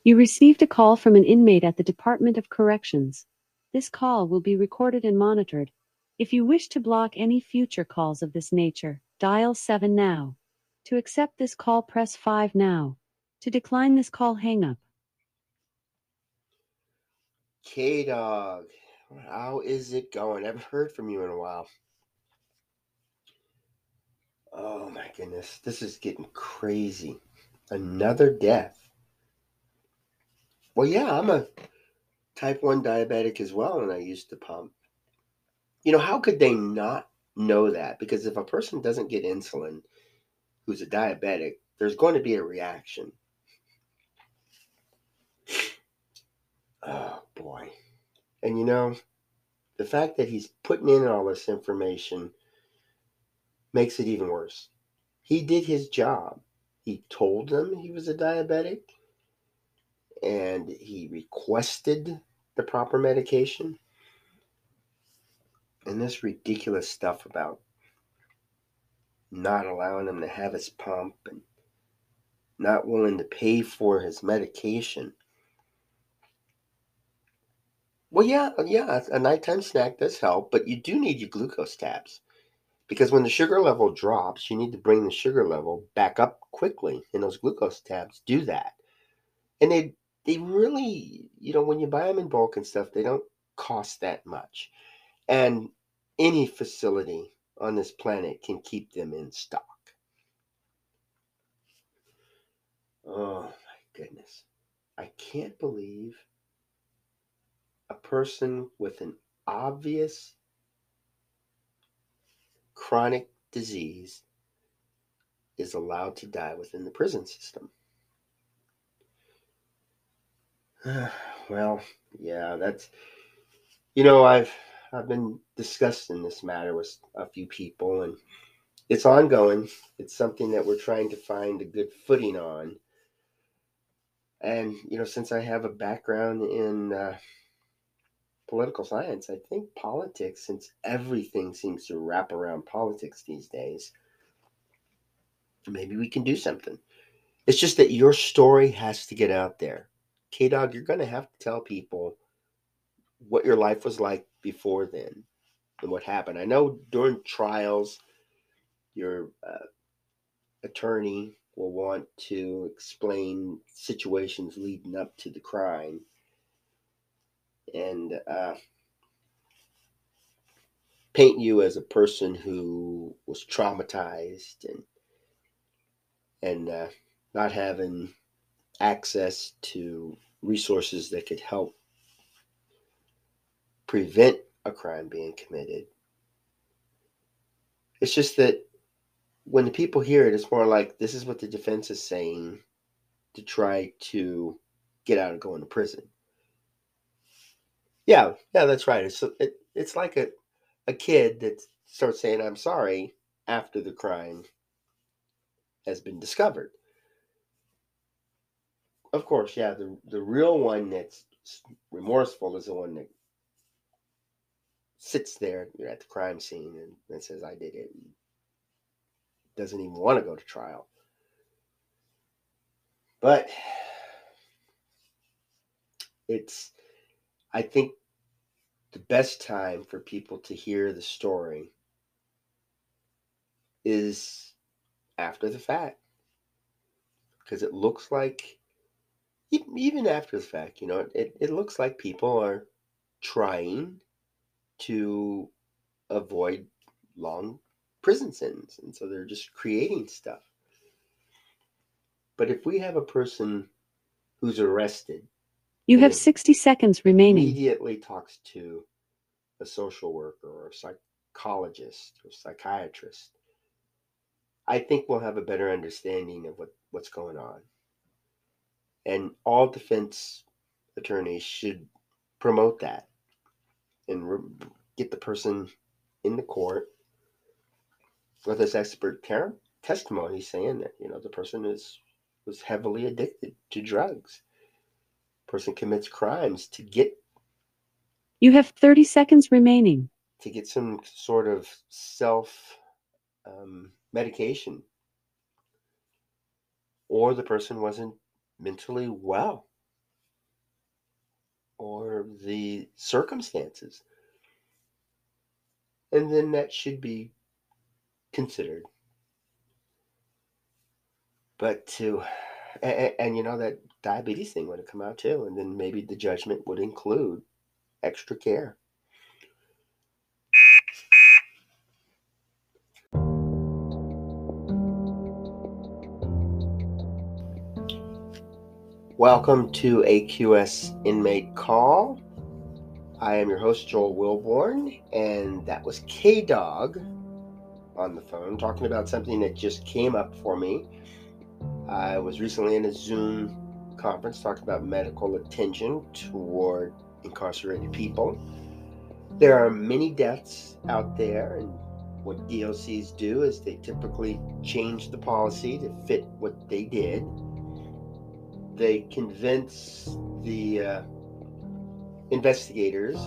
You received a call from an inmate at the Department of Corrections. This call will be recorded and monitored. If you wish to block any future calls of this nature, dial 7 now. To accept this call, press 5 now. To decline this call, hang up. K-Dog, how is it going? I haven't heard from you in a while. Oh my goodness, this is getting crazy. Another death. Well, yeah, I'm a type 1 diabetic as well, and I used to pump. How could they not know that? Because if a person doesn't get insulin who's a diabetic, there's going to be a reaction. Oh boy. And the fact that he's putting in all this information makes it even worse. He did his job. He told them he was a diabetic and he requested the proper medication. And this ridiculous stuff about not allowing him to have his pump and not willing to pay for his medication. Well, yeah, a nighttime snack does help, but you do need your glucose tabs because when the sugar level drops, you need to bring the sugar level back up quickly, and those glucose tabs do that. And they really, when you buy them in bulk and stuff, they don't cost that much. And any facility on this planet can keep them in stock. Oh my goodness. I can't believe a person with an obvious chronic disease is allowed to die within the prison system. Well, yeah, that's I've been discussing this matter with a few people, and it's ongoing. It's something that we're trying to find a good footing on. And since I have a background in political science, I think politics, since everything seems to wrap around politics these days, maybe we can do something. It's just that your story has to get out there. K Dog, you're going to have to tell people what your life was like before then and what happened. I know during trials, your attorney will want to explain situations leading up to the crime and paint you as a person who was traumatized and not having access to resources that could help prevent a crime being committed. It's just that when the people hear it, it's more like this is what the defense is saying to try to get out of going to prison. Yeah, that's right. It's like a kid that starts saying I'm sorry after the crime has been discovered. Of course, yeah, the real one that's remorseful is the one that sits there at the crime scene and says I did it and doesn't even want to go to trial. But it's I think the best time for people to hear the story is after the fact because it looks like even after the fact, it looks like people are trying to avoid long prison sentence, and so they're just creating stuff. But if we have a person who's arrested You have and 60 seconds remaining. immediately talks to a social worker or a psychologist or psychiatrist, I think we'll have a better understanding of what's going on. And all defense attorneys should promote that and get the person in the court with this expert testimony saying that the person was heavily addicted to drugs. Person commits crimes You have 30 seconds remaining. to get some sort of self medication, or the person wasn't mentally well. or the circumstances. And then that should be considered. But and that diabetes thing would have come out too. And then maybe the judgment would include extra care. Welcome to AQS Inmate Call. I am your host, Joel Wilborn, and that was K-Dog on the phone talking about something that just came up for me. I was recently in a Zoom conference talking about medical attention toward incarcerated people. There are many deaths out there, and what DOCs do is they typically change the policy to fit what they did. They convince the investigators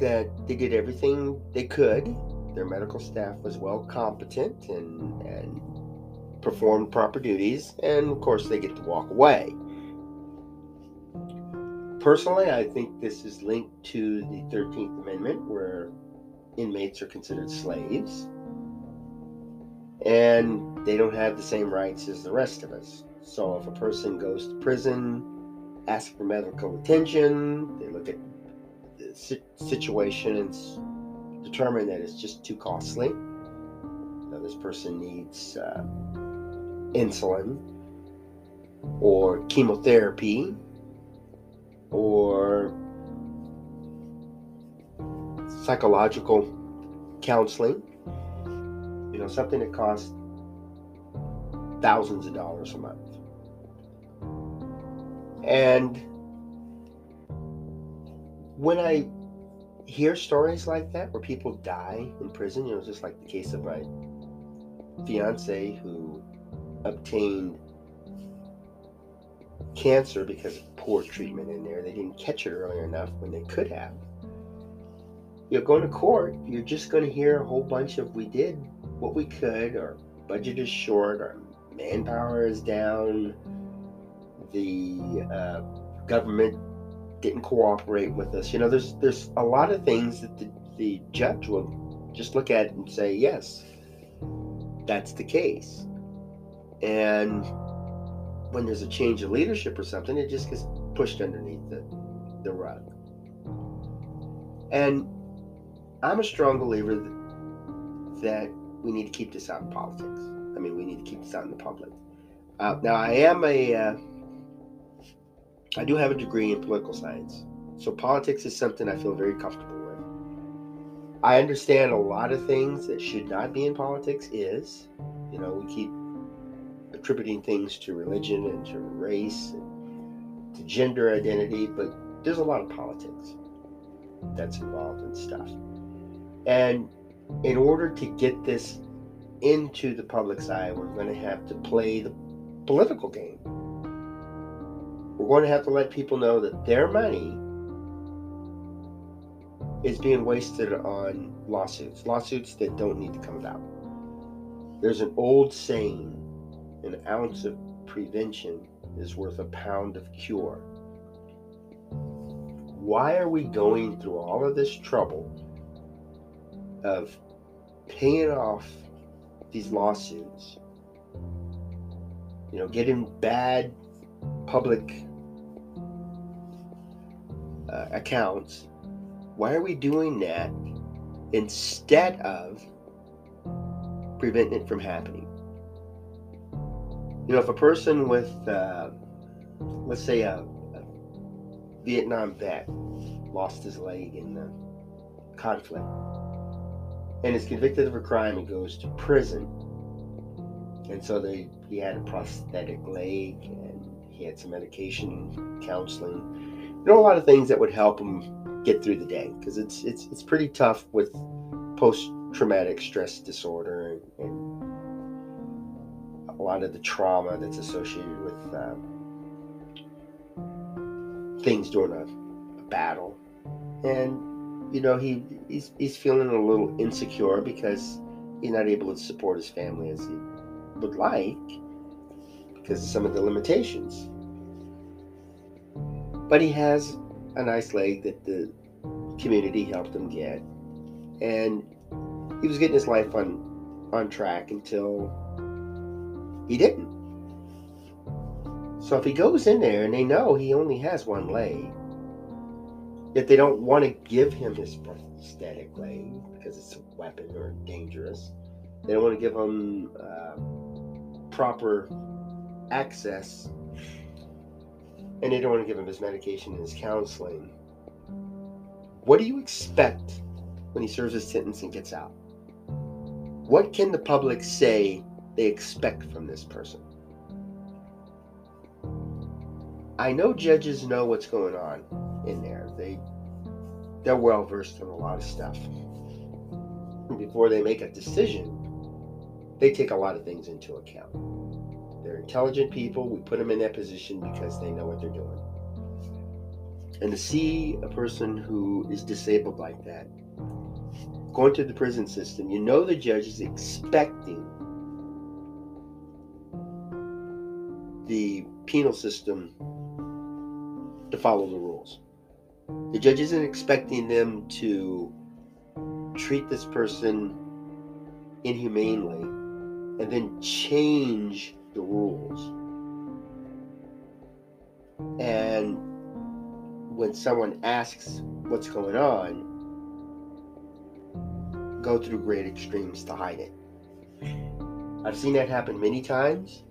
that they did everything they could. Their medical staff was well competent and performed proper duties, and of course they get to walk away. Personally, I think this is linked to the 13th Amendment, where inmates are considered slaves and they don't have the same rights as the rest of us. So if a person goes to prison, asks for medical attention, they look at the situation and determine that it's just too costly. Now, this person needs insulin or chemotherapy or psychological counseling, something that costs thousands of dollars a month. And when I hear stories like that where people die in prison, just like the case of my fiance who obtained cancer because of poor treatment in there. They didn't catch it early enough when they could have. Going to court, you're just going to hear a whole bunch of we did what we could, our budget is short, our manpower is down, the government didn't cooperate with us. There's a lot of things that the judge will just look at and say, yes, that's the case. And when there's a change of leadership or something, it just gets pushed underneath the rug. And I'm a strong believer that we need to keep this out in politics. We need to keep this out in the public. Now, I do have a degree in political science, so politics is something I feel very comfortable with. I understand a lot of things that should not be in politics is, we keep attributing things to religion and to race and to gender identity, but there's a lot of politics that's involved in stuff. And in order to get this into the public's eye, we're going to have to play the political game. We're going to have to let people know that their money is being wasted on lawsuits that don't need to come about. There's an old saying, an ounce of prevention is worth a pound of cure. Why are we going through all of this trouble of paying off these lawsuits, getting bad public accounts? Why are we doing that instead of preventing it from happening? If a person with, let's say a Vietnam vet lost his leg in the conflict and is convicted of a crime and goes to prison, and so he had a prosthetic leg and he had some medication, counseling, a lot of things that would help him get through the day, because it's pretty tough with post-traumatic stress disorder and a lot of the trauma that's associated with things during a battle. And he's feeling a little insecure because he's not able to support his family as he would like because of some of the limitations. But he has a nice leg that the community helped him get, and he was getting his life on track until he didn't. So if he goes in there and they know he only has one leg, yet they don't want to give him his prosthetic leg because it's a weapon or dangerous, they don't want to give him proper access, and they don't want to give him his medication and his counseling. What do you expect when he serves his sentence and gets out? What can the public say they expect from this person? I know judges know what's going on in there. They're well versed in a lot of stuff. Before they make a decision, they take a lot of things into account. They're intelligent people. We put them in that position because they know what they're doing. And to see a person who is disabled like that going through the prison system, you know the judge is expecting the penal system to follow the rules. The judge isn't expecting them to treat this person inhumanely and then change the rules. And when someone asks what's going on, go through great extremes to hide it. I've seen that happen many times.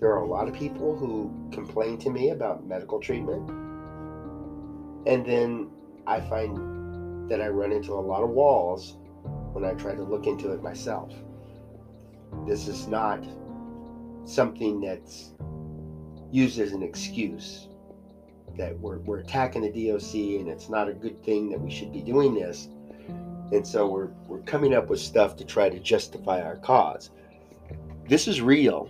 There are a lot of people who complain to me about medical treatment, and then I find that I run into a lot of walls when I try to look into it myself. This is not something that's used as an excuse that we're attacking the DOC and it's not a good thing that we should be doing this. And so we're coming up with stuff to try to justify our cause. This is real.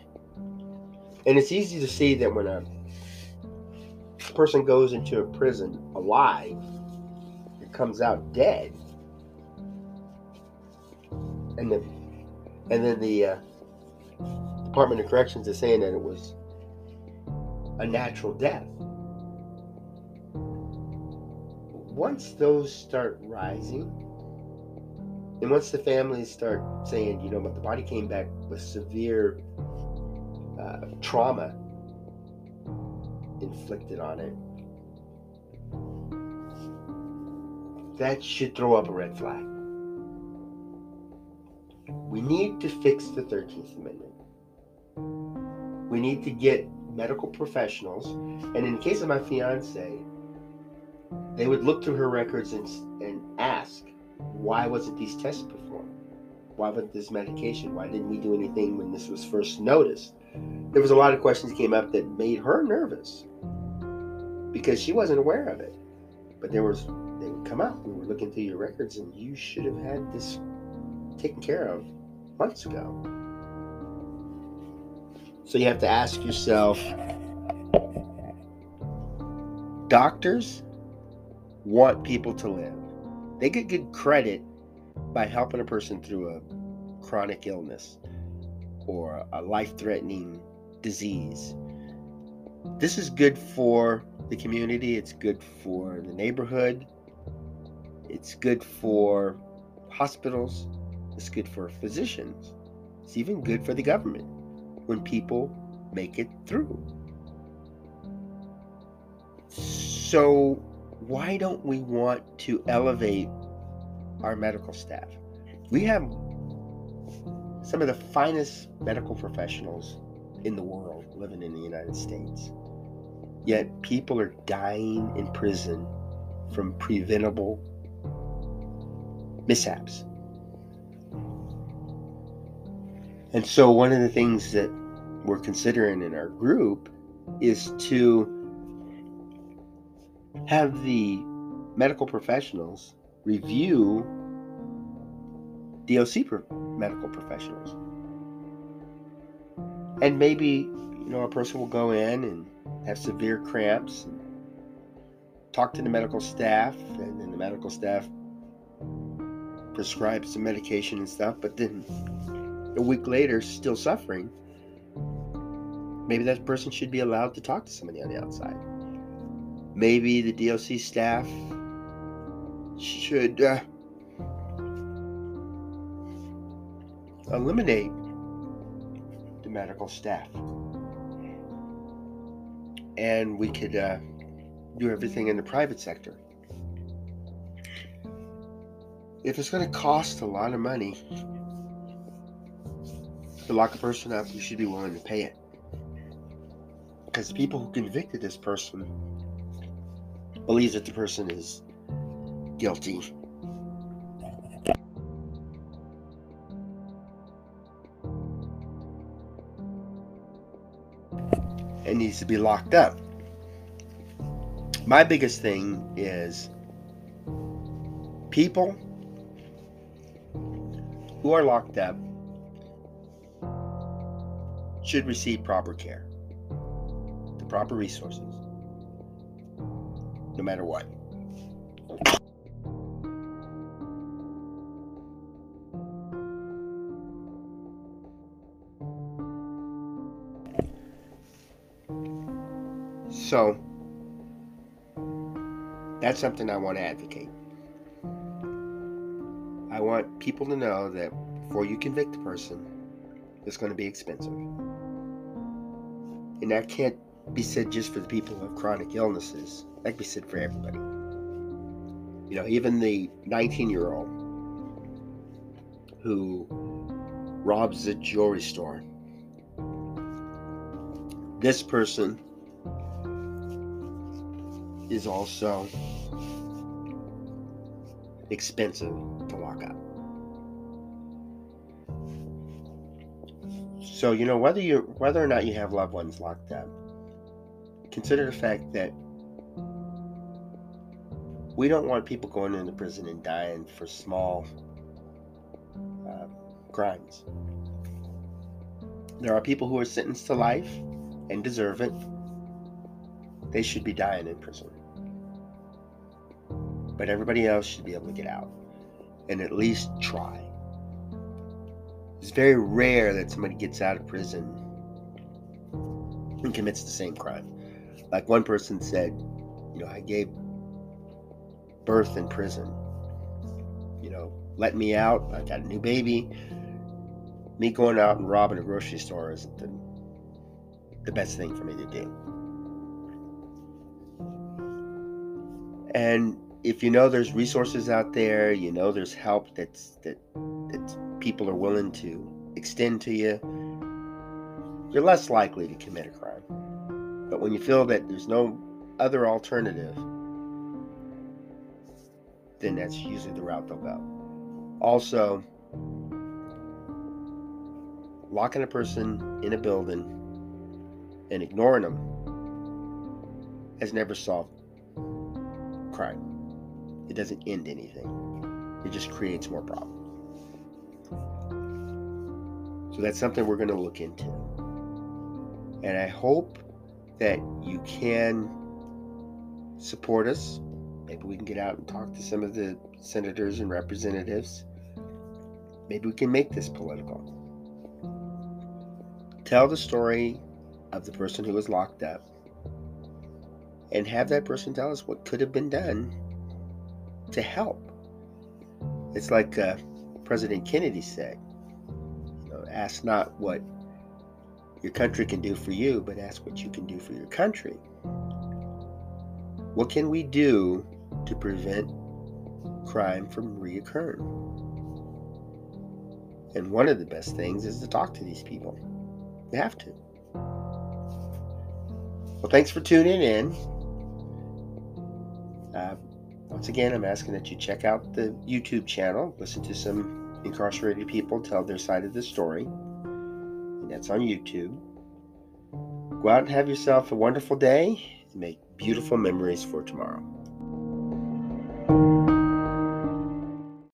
And it's easy to see that when a person goes into a prison alive, it comes out dead. And then the Department of Corrections is saying that it was a natural death. Once those start rising, and once the families start saying, but the body came back with severe trauma inflicted on it, that should throw up a red flag. We need to fix the 13th Amendment. We need to get medical professionals, and in the case of my fiance, they would look through her records and ask, why wasn't these tests performed? Why wasn't this medication? Why didn't we do anything when this was first noticed? There was a lot of questions that came up that made her nervous because she wasn't aware of it. But they would come out. We were looking through your records and you should have had this taken care of months ago. So you have to ask yourself, doctors want people to live. They get good credit by helping a person through a chronic illness or a life-threatening disease. This is good for the community. It's good for the neighborhood. It's good for hospitals. It's good for physicians. It's even good for the government when people make it through. So why don't we want to elevate our medical staff? We have some of the finest medical professionals in the world living in the United States. Yet people are dying in prison from preventable mishaps. And so one of the things that we're considering in our group is to have the medical professionals review DOC medical professionals. And maybe, a person will go in and have severe cramps and talk to the medical staff, and then the medical staff prescribes some medication and stuff, but then a week later, still suffering. Maybe that person should be allowed to talk to somebody on the outside. Maybe the DOC staff should eliminate the medical staff, and we could do everything in the private sector. If it's going to cost a lot of money to lock a person up, we should be willing to pay it. Because the people who convicted this person believe that the person is guilty. And needs to be locked up. My biggest thing is people who are locked up should receive proper care, the proper resources, no matter what. So, that's something I want to advocate. I want people to know that before you convict a person, it's going to be expensive. And that can't be said just for the people who have chronic illnesses. That can be said for everybody. You know, even the 19-year-old who robs a jewelry store. This person is also expensive to lock up. So, you know, whether or not you have loved ones locked up, consider the fact that we don't want people going into prison and dying for small crimes. There are people who are sentenced to life and deserve it. They should be dying in prison. But everybody else should be able to get out and at least try. It's very rare that somebody gets out of prison and commits the same crime. Like one person said, you know, I gave birth in prison. You know, let me out. I got a new baby. Me going out and robbing a grocery store isn't the best thing for me to do. And if you know there's resources out there, you know there's help that people are willing to extend to you, you're less likely to commit a crime. But when you feel that there's no other alternative, then that's usually the route they'll go. Also, locking a person in a building and ignoring them has never solved crime. It doesn't end anything. It just creates more problems. So that's something we're going to look into. And I hope that you can support us. Maybe we can get out and talk to some of the senators and representatives. Maybe we can make this political. Tell the story of the person who was locked up and have that person tell us what could have been done to help. It's like President Kennedy said, you know, ask not what your country can do for you, but ask what you can do for your country. What can we do to prevent crime from reoccurring? And one of the best things is to talk to these people. You have to. Well, thanks for tuning in. Once again, I'm asking that you check out the YouTube channel, listen to some incarcerated people tell their side of the story. And that's on YouTube. Go out and have yourself a wonderful day and make beautiful memories for tomorrow.